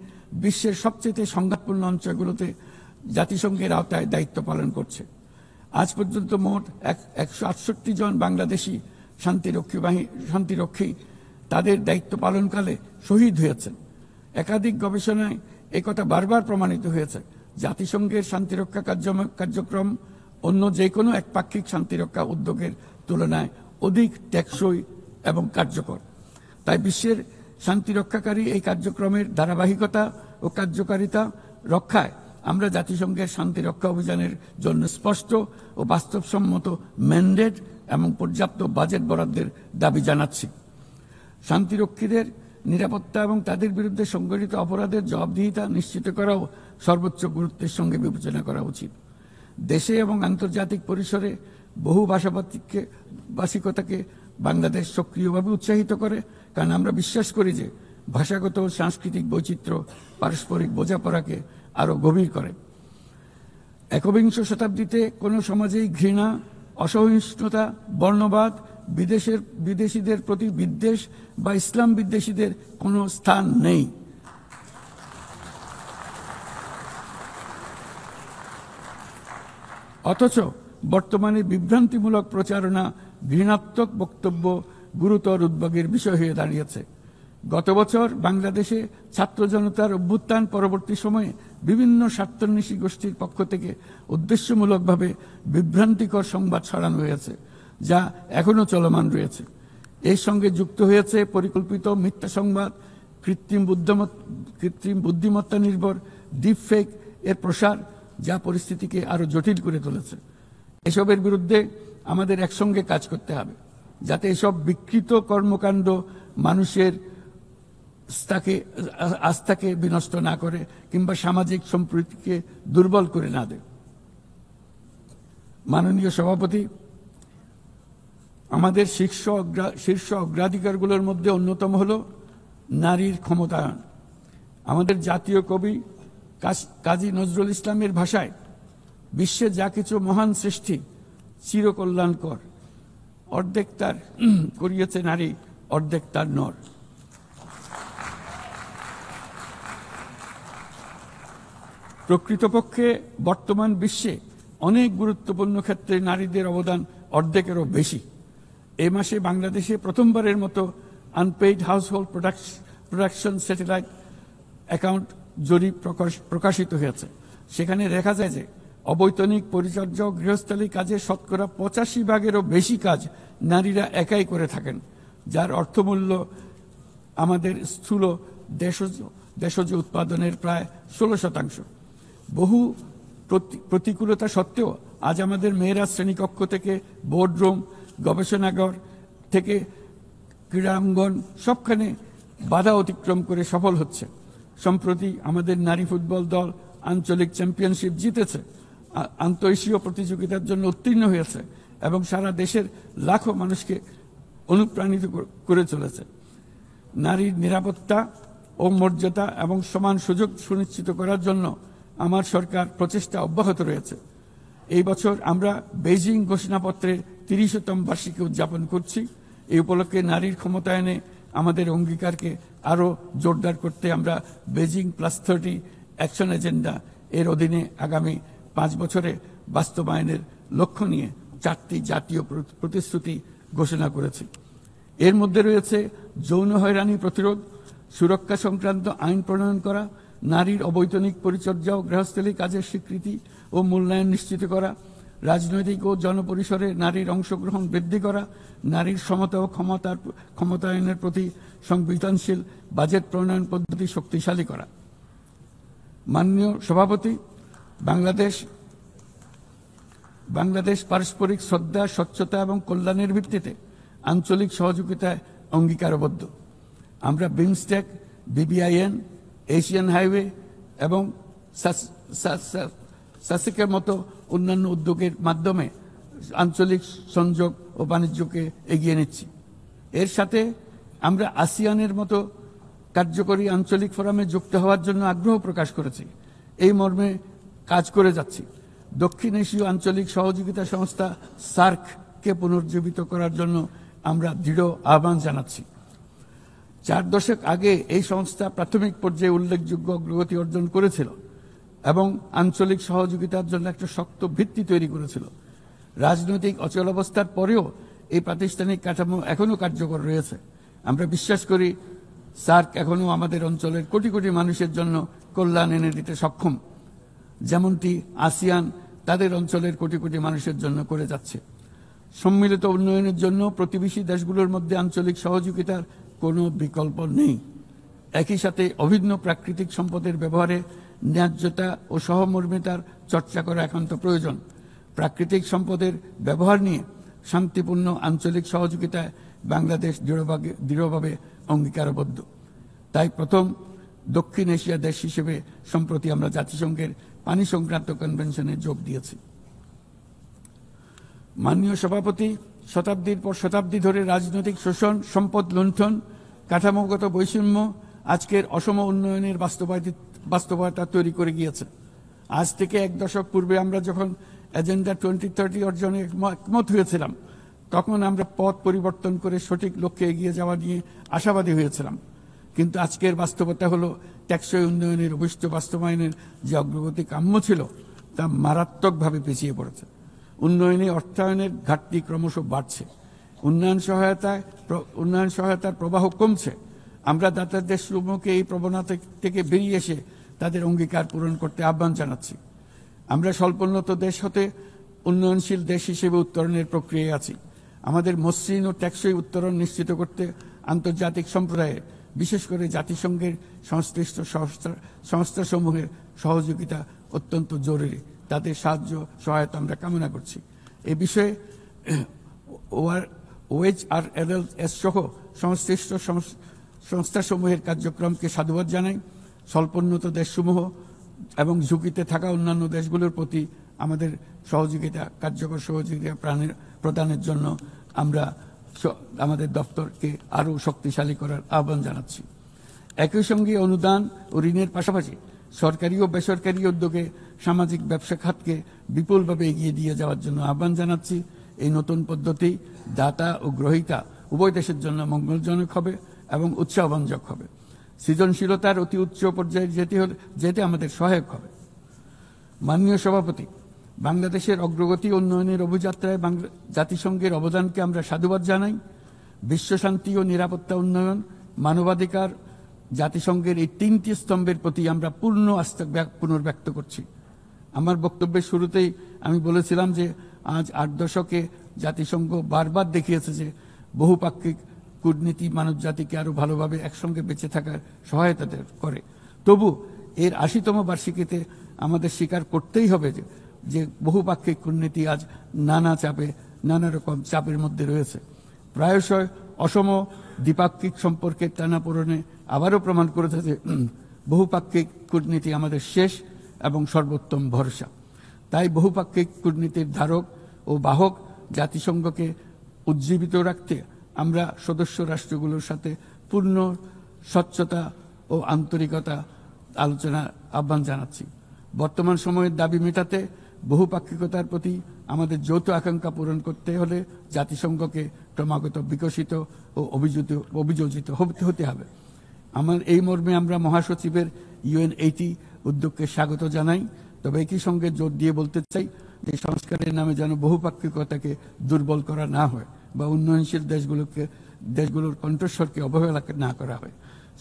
বিশ্বের সবচেয়ে সংঘাতপূর্ণ অঞ্চলগুলোতে জাতিসংঘের আওতায় দায়িত্ব পালন করছে। আজ পর্যন্ত মোট 168 জন বাংলাদেশি শান্তিরক্ষী তাদের দায়িত্ব পালনকালে শহীদ হয়েছেন। একাধিক গবেষণায় একথা বারবার প্রমাণিত হয়েছে। জাতিসংঘের শান্তিরক্ষা কার্যক্রম অন্য যে কোনো একপাক্ষিক শান্তিরক্ষা উদ্যোগের তুলনায় অধিক টেকসই এবং কার্যকর। তাই বিশ্বের শান্তিরক্ষাকারী এই কার্যক্রমের ধারাবাহিকতা ও কার্যকারিতা রক্ষায় আমরা জাতিসংঘের শান্তিরক্ষা অভিযানের জন্য স্পষ্ট ও বাস্তবসম্মত ম্যান্ডেট এবং পর্যাপ্ত বাজেট বরাদ্দের দাবি জানাচ্ছি। শান্তিরক্ষীদের নিরাপত্তা এবং তাদের বিরুদ্ধে সংঘটিত অপরাধের জবাবদিহিতা নিশ্চিত করাও সর্বোচ্চ গুরুত্বের সঙ্গে বিবেচনা করা উচিত। দেশে এবং আন্তর্জাতিক পরিসরে বহু ভাষিকতাকে বাংলাদেশ সক্রিয়ভাবে উৎসাহিত করে, কারণ আমরা বিশ্বাস করি যে ভাষাগত ও সাংস্কৃতিক বৈচিত্র্য পারস্পরিক বোঝাপড়াকে আরো গভীর করে। একবিংশ শতাব্দীতে কোনো সমাজেই ঘৃণা, অসহিষ্ণুতা, বর্ণবাদ, বিদেশিদের প্রতি বিদ্বেষ বা ইসলাম বিদ্বেষীদের কোনো স্থান নেই। অথচ বর্তমানে বিভ্রান্তিমূলক প্রচারণা, ঘৃণাত্মক বক্তব্য গুরুতর উদ্বেগের বিষয় হয়ে দাঁড়িয়েছে। গত বছর বাংলাদেশে ছাত্র জনতার অভ্যুত্থান পরবর্তী সময়ে বিভিন্ন স্বার্থান্বেষী গোষ্ঠীর পক্ষ থেকে উদ্দেশ্যমূলকভাবে বিভ্রান্তিকর সংবাদ ছড়ানো হয়েছে, যা এখনো চলমান রয়েছে। এর সঙ্গে যুক্ত হয়েছে পরিকল্পিত মিথ্যা সংবাদ, কৃত্রিম বুদ্ধিমত্তা নির্ভর ডিপফেক এর প্রসার, যা পরিস্থিতিকে আরো জটিল করে তুলেছে। এসবের বিরুদ্ধে আমাদের একসঙ্গে কাজ করতে হবে, যাতে এসব বিকৃত কর্মকাণ্ড মানুষের আস্থাকে বিনষ্ট না করে কিংবা সামাজিক সম্প্রীতিকে দুর্বল করে না দেয়। মাননীয় সভাপতি, আমাদের শীর্ষ অগ্রাধিকারগুলোর মধ্যে অন্যতম হল নারীর ক্ষমতায়ন। আমাদের জাতীয় কবি কাজী নজরুল ইসলামের ভাষায়, বিশ্বে যা কিছু মহান সৃষ্টি চিরকল্যাণকর, অর্ধেক তার করিয়েছে নারী, অর্ধেক তার নর। প্রকৃতপক্ষে বর্তমান বিশ্বে অনেক গুরুত্বপূর্ণ ক্ষেত্রে নারীদের অবদান অর্ধেকেরও বেশি। এই মাসে বাংলাদেশে প্রথমবারের মতো unpaid household production satellite account জরিপ প্রকাশিত হয়েছে। সেখানে দেখা যায় যে অবৈতনিক পরিচর্যা ও গৃহস্থালী কাজে শতকরা 85% বেশি কাজ নারীরা একাই করে থাকেন, যার অর্থমূল্য আমাদের স্থূল দেশজ উৎপাদনের প্রায় 16%। বহু প্রতিকূলতা সত্ত্বেও আজ আমাদের মেয়েরা শ্রেণীকক্ষ থেকে বোর্ডরুম, গবেষণাগার থেকে ক্রীড়াঙ্গন সবখানে বাধা অতিক্রম করে সফল হচ্ছে। সম্প্রতি আমাদের নারী ফুটবল দল আঞ্চলিক চ্যাম্পিয়নশিপ জিতেছে। আন্তঃএশীয় প্রতিযোগিতার জন্য উত্তীর্ণ হয়েছে এবং সারা দেশের লাখো মানুষকে অনুপ্রাণিত করে চলেছে। নারীর নিরাপত্তা ও মর্যাদা এবং সমান সুযোগ সুনিশ্চিত করার জন্য আমার সরকার প্রচেষ্টা অব্যাহত রয়েছে। এই বছর আমরা বেইজিং ঘোষণাপত্রের ৩০তম বার্ষিকী উদযাপন করছি। এই উপলক্ষে নারীর ক্ষমতায়নে আমাদের অঙ্গীকারকে আরও জোরদার করতে আমরা বেইজিং +30 অ্যাকশন এজেন্ডা এর অধীনে আগামী 5 বছরে বাস্তবায়নের লক্ষ্য নিয়ে 4টি জাতীয় প্রতিশ্রুতি ঘোষণা করেছি। এর মধ্যে রয়েছে যৌন হয়রানি প্রতিরোধ, সুরক্ষা সংক্রান্ত আইন প্রণয়ন করা, নারীর অবৈতনিক পরিচর্যা ও গৃহস্থলী কাজের স্বীকৃতি ও মূল্যায়ন নিশ্চিত করা, রাজনৈতিক ও জনপরিসরে নারীর অংশগ্রহণ বৃদ্ধি করা, নারীর সমতা ও ক্ষমতায়নের প্রতি সংবেদনশীল বাজেট প্রণয়ন পদ্ধতি শক্তিশালী করা। মাননীয় সভাপতি, বাংলাদেশ পারস্পরিক শ্রদ্ধা, স্বচ্ছতা এবং কল্যাণের ভিত্তিতে আঞ্চলিক সহযোগিতায় অঙ্গীকারবদ্ধ। আমরা বিমস্টেক, BBIN, এশিয়ান হাইওয়ে এবং সাসেকের মতো অন্যান্য উদ্যোগের মাধ্যমে আঞ্চলিক সংযোগ ও বাণিজ্যকে এগিয়ে নিচ্ছি। এর সাথে আমরা আসিয়ানের মতো কার্যকরী আঞ্চলিক ফোরামে যুক্ত হওয়ার জন্য আগ্রহ প্রকাশ করেছি। এই মর্মে কাজ করে যাচ্ছি। দক্ষিণ এশীয় আঞ্চলিক সহযোগিতা সংস্থা SAARC-কে পুনর্জীবিত করার জন্য আমরা দৃঢ় আহ্বান জানাচ্ছি। 4 দশক আগে এই সংস্থা প্রাথমিক পর্যায়ে উল্লেখযোগ্য অগ্রগতি অর্জন করেছিল এবং আঞ্চলিক সহযোগিতার জন্য একটা শক্ত ভিত্তি তৈরি করেছিল। রাজনৈতিক অচলাবস্থার পরেও এই প্রাতিষ্ঠানিক কাঠামো এখনো কার্যকর রয়েছে। আমরা বিশ্বাস করি SAARC এখনো আমাদের অঞ্চলের কোটি কোটি মানুষের জন্য কল্যাণ এনে দিতে সক্ষম, যেমনটি আসিয়ান তাদের অঞ্চলের কোটি কোটি মানুষের জন্য করে যাচ্ছে। সম্মিলিত উন্নয়নের জন্য প্রতিবেশী দেশগুলোর মধ্যে আঞ্চলিক সহযোগিতার কোনো বিকল্প নেই। একই সাথে অভিন্ন প্রাকৃতিক সম্পদের ব্যবহারে ন্যায্যতা ও সহমর্মিতার চর্চা করা একান্ত প্রয়োজন। প্রাকৃতিক সম্পদের ব্যবহার নিয়ে শান্তিপূর্ণ আঞ্চলিক সহযোগিতায় বাংলাদেশ দৃঢ়ভাবে অঙ্গীকারবদ্ধ। তাই প্রথম দক্ষিণ এশিয়া দেশ হিসেবে সম্প্রতি আমরা জাতিসংঘের পানি সংক্রান্ত কনভেনশনে যোগ দিয়েছি। মাননীয় সভাপতি, শতাব্দীর পর শতাব্দী ধরে রাজনৈতিক শোষণ, সম্পদ লুণ্ঠন, কাঠামোগত বৈষম্য আজকের অসম উন্নয়নের বাস্তবতা তৈরি করে গিয়েছে। আজ থেকে 1 দশক পূর্বে আমরা যখন এজেন্ডা 2030 অর্জনে একমত হয়েছিলাম, তখন আমরা পথ পরিবর্তন করে সঠিক লক্ষ্যে এগিয়ে যাওয়া নিয়ে আশাবাদী হয়েছিলাম। কিন্তু আজকের বাস্তবতা হলো টেকসই উন্নয়নের অভিষ্ট বাস্তবায়নের যে অগ্রগতি কাম্য ছিল তা মারাত্মকভাবে পিছিয়ে পড়েছে। উন্নয়নে অর্থায়নের ঘাটতি ক্রমশ বাড়ছে। উন্নয়ন সহায়তার প্রবাহ কমছে। আমরা দাতার দেশসমূহকে এই প্রবণতা থেকে বেরিয়ে এসে তাদের অঙ্গীকার পূরণ করতে আহ্বান জানাচ্ছি। আমরা স্বল্পোন্নত দেশ হতে উন্নয়নশীল দেশ হিসেবে উত্তরণের প্রক্রিয়ায় আছি। আমাদের মসৃণ ও টেকসই উত্তরণ নিশ্চিত করতে আন্তর্জাতিক সম্প্রদায়ের, বিশেষ করে জাতিসংঘের সংশ্লিষ্ট সংস্থাসমূহের সহযোগিতা অত্যন্ত জরুরি। তাদের সাহায্য সহায়তা আমরা কামনা করছি। এ বিষয়ে OHRLS সহ সংশ্লিষ্ট সংস্থাসমূহের কার্যক্রমকে সাধুবাদ জানাই। স্বল্পোন্নত দেশসমূহ এবং ঝুঁকিতে থাকা অন্যান্য দেশগুলোর প্রতি আমাদের কার্যকর সহযোগিতা প্রদানের জন্য আমরা আমাদের দপ্তরকে আরও শক্তিশালী করার আহ্বান জানাচ্ছি। একই সঙ্গে অনুদান ও ঋণের পাশাপাশি সরকারি ও বেসরকারি উদ্যোগে সামাজিক ব্যবসা খাতকে বিপুলভাবে এগিয়ে দিয়ে যাওয়ার জন্য আহ্বান জানাচ্ছি। এই নতুন পদ্ধতি দাতা ও গ্রহীতা উভয় দেশের জন্য মঙ্গলজনক হবে এবং উৎসাহব্যঞ্জক হবে। সৃজনশীলতার অতি উচ্চ পর্যায়ে যেতে আমাদের সহায়ক হবে। মাননীয় সভাপতি, বাংলাদেশের অগ্রগতি উন্নয়নের অভিযাত্রায় জাতিসংঘের অবদানকে আমরা সাধুবাদ জানাই। বিশ্বশান্তি ও নিরাপত্তা উন্নয়ন, মানবাধিকার, জাতিসংঘের এই 3টি স্তম্ভের প্রতি আমরা পূর্ণ আস্থা পুনর্ব্যক্ত করছি। আমার বক্তব্যের শুরুতেই আমি বলেছিলাম যে আজ 8 দশকে জাতিসংঘ বারবার দেখিয়েছে যে বহুপাক্ষিক কূটনীতি মানব জাতিকে আরো ভালোভাবে একসঙ্গে বেঁচে থাকার সহায়তা করে। তবু এর 80তম বার্ষিকীতে আমাদের স্বীকার করতেই হবে যে বহুপাক্ষিক কূটনীতি আজ নানা রকম চাপের মধ্যে রয়েছে। প্রায়শই অসম দ্বিপাক্ষিক সম্পর্কের টানাপোড়েনে আবারও প্রমাণ করেছে যে বহুপাক্ষিক কূটনীতি আমাদের শেষ এবং সর্বোত্তম ভরসা। তাই বহুপাক্ষিক কূটনীতির ধারক ও বাহক জাতিসংঘকে উজ্জীবিত রাখতে আমরা সদস্য রাষ্ট্রগুলোর সাথে পূর্ণ স্বচ্ছতা ও আন্তরিকতা আলোচনার আহ্বান জানাচ্ছি। বর্তমান সময়ের দাবি মেটাতে বহুপাক্ষিকতার প্রতি আমাদের যৌথ আকাঙ্ক্ষা পূরণ করতে হলে জাতিসংঘকে ক্রমাগত বিকশিত ও অভিযোজিত হতে হবে। আমার এই মর্মে আমরা মহাসচিবের UN80 উদ্যোগকে স্বাগত জানাই। তবে একই সঙ্গে জোর দিয়ে বলতে চাই যে সংস্কারের নামে যেন বহুপাক্ষিকতাকে দুর্বল করা না হয় বা উন্নয়নশীল দেশগুলোর কণ্ঠস্বরকে অবহেলা না করা হয়।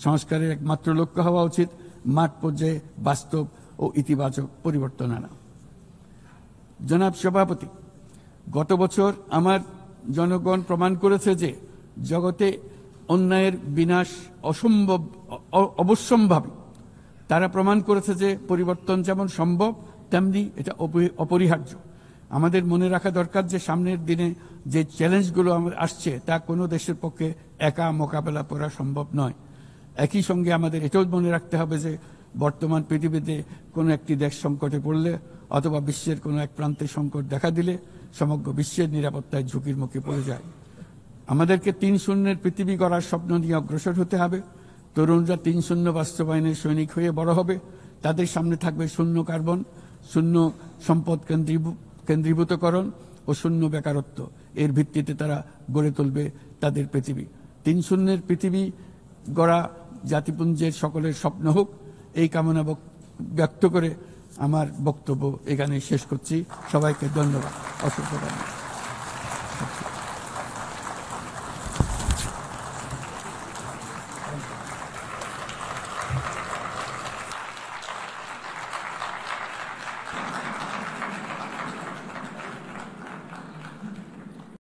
সংস্কারের একমাত্র লক্ষ্য হওয়া উচিত মাঠ পর্যায়ে বাস্তব ও ইতিবাচক পরিবর্তন আনা। জনাব সভাপতি, গত বছর আমার জনগণ প্রমাণ করেছে যে জগতে অন্যায়ের বিনাশ অবশ্যম্ভাবী। তারা প্রমাণ করেছে যে পরিবর্তন যেমন সম্ভব তেমনি এটা অপরিহার্য। আমাদের মনে রাখা দরকার যে সামনের দিনে যে চ্যালেঞ্জগুলো আসছে তা কোনো দেশের পক্ষে একা মোকাবেলা করা সম্ভব নয়। একই সঙ্গে আমাদের এটাও মনে রাখতে হবে যে বর্তমান পৃথিবীতে কোনো একটি দেশ সংকটে পড়লে অথবা বিশ্বের কোনো এক প্রান্তে সংকট দেখা দিলে সমগ্র বিশ্বের নিরাপত্তায় ঝুঁকির মুখে পড়ে যায়। আমাদেরকে ৩-০ পৃথিবী গড়ার স্বপ্ন নিয়ে অগ্রসর হতে হবে। তরুণরা ৩-০ বাস্তবায়নের সৈনিক হয়ে বড় হবে। তাদের সামনে থাকবে শূন্য কার্বন, শূন্য সম্পদ কেন্দ্রীভূতকরণ ও শূন্য বেকারত্ব। এর ভিত্তিতে তারা গড়ে তুলবে তাদের পৃথিবী। ৩-০ পৃথিবী গড়া জাতিপুঞ্জের সকলের স্বপ্ন হোক, এই কামনা ব্যক্ত করে আমার বক্তব্য এখানে শেষ করছি। সবাইকে ধন্যবাদ, অসংখ্য ধন্যবাদ।